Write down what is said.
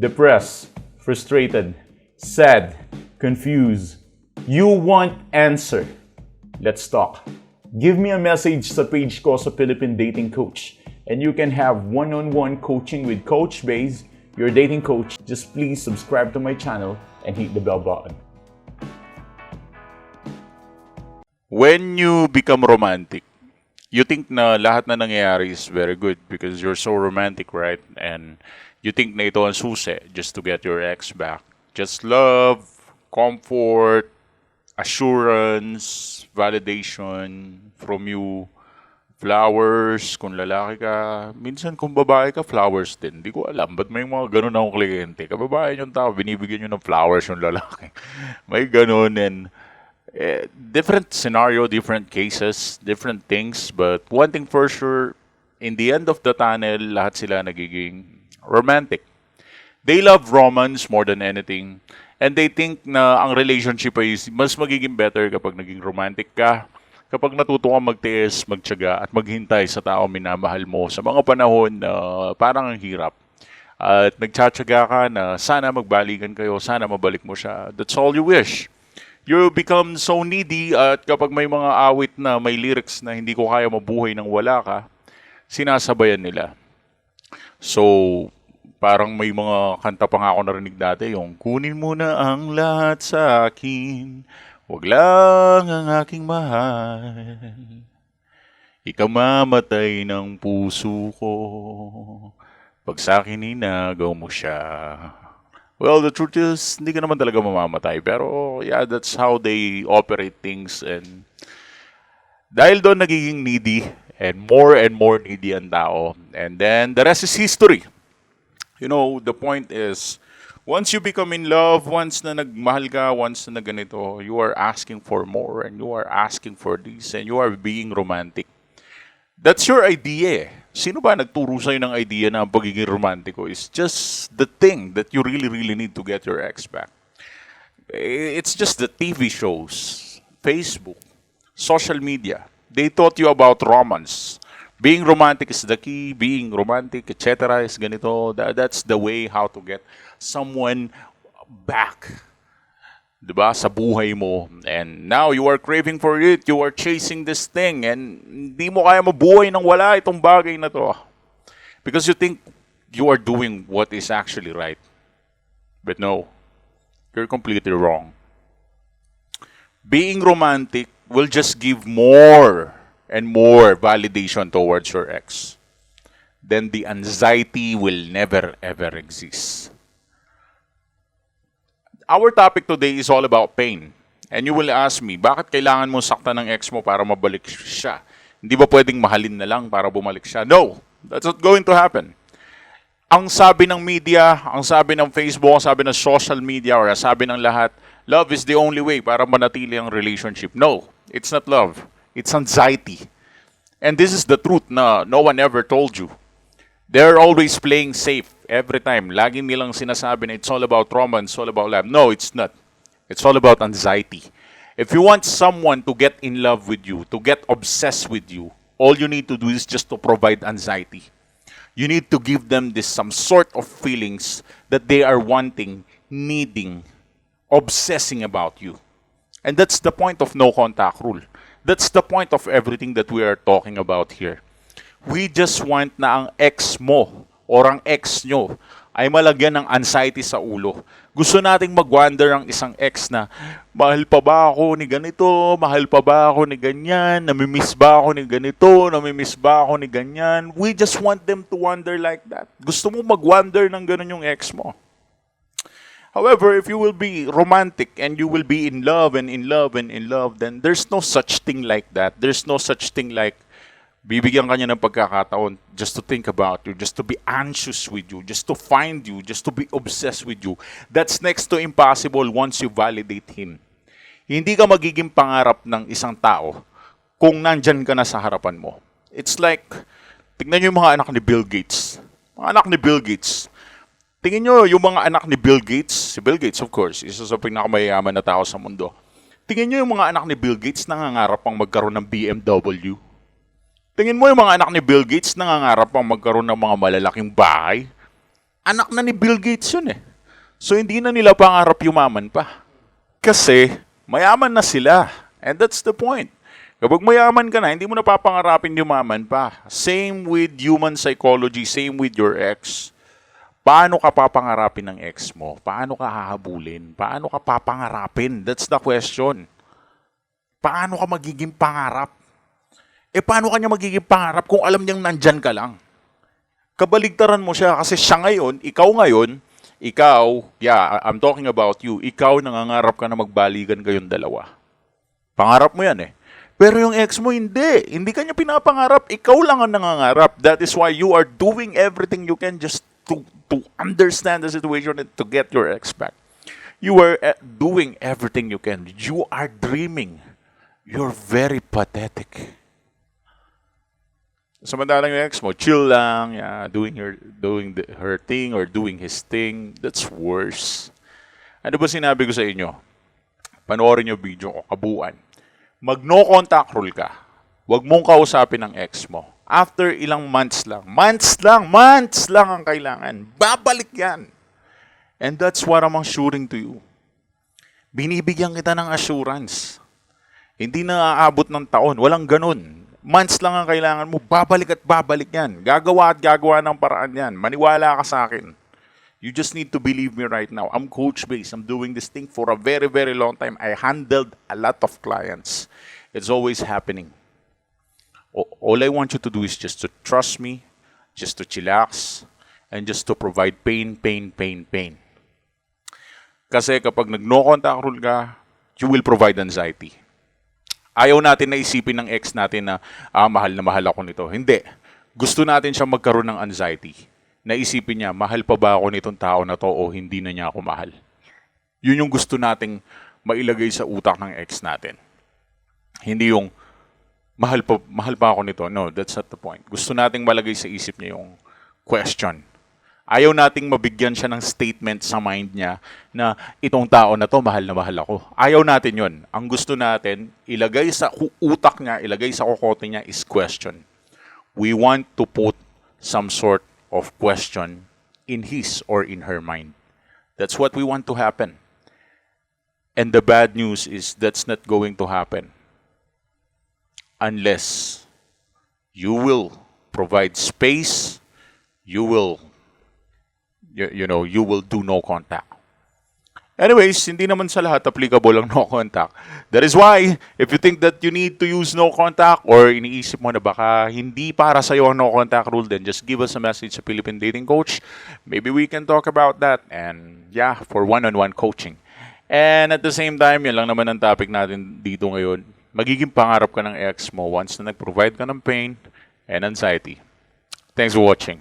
depressed, frustrated, sad, confused. You want answer. Let's talk. Give me a message sa page ko sa Philippine Dating Coach and you can have one-on-one coaching with Coach Baze, your dating coach. Just please subscribe to my channel and hit the bell button. When you become romantic, you think na lahat na nangyayari is very good because you're so romantic, right? And you think na ito ang susi just to get your ex back. Just love, comfort, assurance, validation from you, flowers, kung lalaki ka. Minsan kung babae ka, flowers din. Di ko alam, ba't may mga ganun akong kliyente? Kababae yung tao, binibigyan nyo ng flowers yung lalaki. May ganun and different scenario, different cases, different things. But one thing for sure, in the end of the tunnel, lahat sila nagiging romantic. They love romance more than anything. And they think na ang relationship ay mas magiging better kapag naging romantic ka, kapag natuto kang magtiis, magtiyaga, at maghintay sa tao minamahal mo sa mga panahon na parang ang hirap. At nagtsatsaga ka na sana magbalikan kayo, sana mabalik mo siya. That's all you wish. You become so needy at kapag may mga awit na may lyrics na hindi ko kaya mabuhay nang wala ka, sinasabayan nila. So, parang may mga kanta pa nga ako narinig dati, yung kunin mo na ang lahat sa akin, wag lang ang aking mahal. Ikaw mamatay ng puso ko, pag sa akin inagaw mo siya. Well, the truth is, hindi ka naman talaga mamamatay. Pero yeah, that's how they operate things. And dahil doon nagiging needy and more needy ang tao. And then the rest is history. You know, the point is, once you become in love, once na nagmahal ka, once na ganito, you are asking for more and you are asking for this and you are being romantic. That's your idea. Sino ba nagturo sa'yo ng idea na ang pagiging romantiko is just the thing that you really need to get your ex back? It's just the TV shows, Facebook, social media. They taught you about romance. Being romantic is the key, being romantic, etc. is ganito. That's the way how to get someone back, diba, sa buhay mo. And now you are craving for it, you are chasing this thing, and hindi mo kaya mabuhay nang wala itong bagay na to. Because you think you are doing what is actually right. But no, you're completely wrong. Being romantic will just give more and more validation towards your ex, then the anxiety will never ever exist. Our topic today is all about pain. And you will ask me, bakit kailangan mo saktan ng ex mo para mabalik siya? Hindi ba pwedeng mahalin na lang para bumalik siya? No, that's not going to happen. Ang sabi ng media, ang sabi ng Facebook, ang sabi ng social media, or ang sabi ng lahat, love is the only way para manatili ang relationship. No, it's not love. It's anxiety. And this is the truth na no one ever told you. They're always playing safe every time. Lagi nilang sinasabi na it's all about romance, it's all about love. No, it's not. It's all about anxiety. If you want someone to get in love with you, to get obsessed with you, all you need to do is just to provide anxiety. You need to give them this some sort of feelings that they are wanting, needing, obsessing about you. And that's the point of no contact rule. That's the point of everything that we are talking about here. We just want na ang ex mo or ang ex nyo ay malagyan ng anxiety sa ulo. Gusto nating mag-wonder ang isang ex na, mahal pa ba ako ni ganito? Mahal pa ba ako ni ganyan? Namimiss ba ako ni ganito? Namimiss ba ako ni ganyan? We just want them to wonder like that. Gusto mo mag-wonder ng ganun yung ex mo. However, if you will be romantic and you will be in love and in love and in love, then there's no such thing like that. There's no such thing like bibigyan ka niya ng pagkakataon just to think about you, just to be anxious with you, just to find you, just to be obsessed with you. That's next to impossible once you validate him. Hindi ka magiging pangarap ng isang tao kung nandyan ka na sa harapan mo. It's like, tignan niyo yung mga anak ni Bill Gates. Mga anak ni Bill Gates. Tingin nyo yung mga anak ni Bill Gates, si Bill Gates of course, isa sa pinakamayaman na tao sa mundo. Tingin nyo yung mga anak ni Bill Gates nangangarap pang magkaroon ng BMW. Tingin mo yung mga anak ni Bill Gates nangangarap pang magkaroon ng mga malalaking bahay. Anak na ni Bill Gates yun eh. So hindi na nila pangarap yumaman pa. Kasi mayaman na sila. And that's the point. Kapag mayaman ka na, hindi mo na papangarapin yumaman pa. Same with human psychology, same with your ex. Paano ka papangarapin ng ex mo? Paano ka hahabulin? Paano ka papangarapin? That's the question. Paano ka magiging pangarap? Paano ka niya magiging pangarap kung alam niyang nandyan ka lang? Kabaligtaran mo siya kasi siya ngayon, I'm talking about you, ikaw nangangarap ka na magbaligan kayong dalawa. Pangarap mo yan eh. Pero yung ex mo, hindi. Hindi ka niya pinapangarap, ikaw lang ang nangangarap. That is why you are doing everything you can just to understand the situation and to get your ex back. You are doing everything you can. You are dreaming. You're very pathetic. Samantalang yung ex mo, chill lang, doing her thing or doing his thing. That's worse. Ano ba sinabi ko sa inyo? Panoorin nyo video ko, kabuuan. Mag-no contact rule ka. Huwag mong kausapin ang ex mo. After ilang months lang ang kailangan. Babalik yan. And that's what I'm assuring to you. Binibigyan kita ng assurance. Hindi na aabot ng taon. Walang ganun. Months lang ang kailangan mo, babalik at babalik yan. Gagawa at gagawa ng paraan yan. Maniwala ka sa akin. You just need to believe me right now. I'm Coach Base. I'm doing this thing for a very, very long time. I handled a lot of clients. It's always happening. All I want you to do is just to trust me, just to chillax, and just to provide pain. Kasi kapag nag-no contact rule ka, you will provide anxiety. Ayaw natin na isipin ng ex natin na, mahal na mahal ako nito. Hindi. Gusto natin siya magkaroon ng anxiety. Naisipin niya, mahal pa ba ako nitong tao na to o hindi na niya ako mahal? Yun yung gusto nating mailagay sa utak ng ex natin. Hindi yung, mahal pa ako nito. No, that's not the point. Gusto nating malagay sa isip niya yung question. Ayaw nating mabigyan siya ng statement sa mind niya na itong tao na to, mahal na mahal ako. Ayaw natin yon. Ang gusto natin, ilagay sa utak niya, ilagay sa kokote niya is question. We want to put some sort of question in his or in her mind. That's what we want to happen. And the bad news is that's not going to happen unless you will provide space, you will do no contact. Anyways, hindi naman sa lahat applicable ang no contact. That is why, if you think that you need to use no contact or iniisip mo na baka hindi para sa'yo ang no contact rule, then just give us a message sa Philippine Dating Coach. Maybe we can talk about that and for one-on-one coaching. And at the same time, yun lang naman ang topic natin dito ngayon. Magiging pangarap ka ng ex mo once na nag-provide ka ng pain and anxiety. Thanks for watching.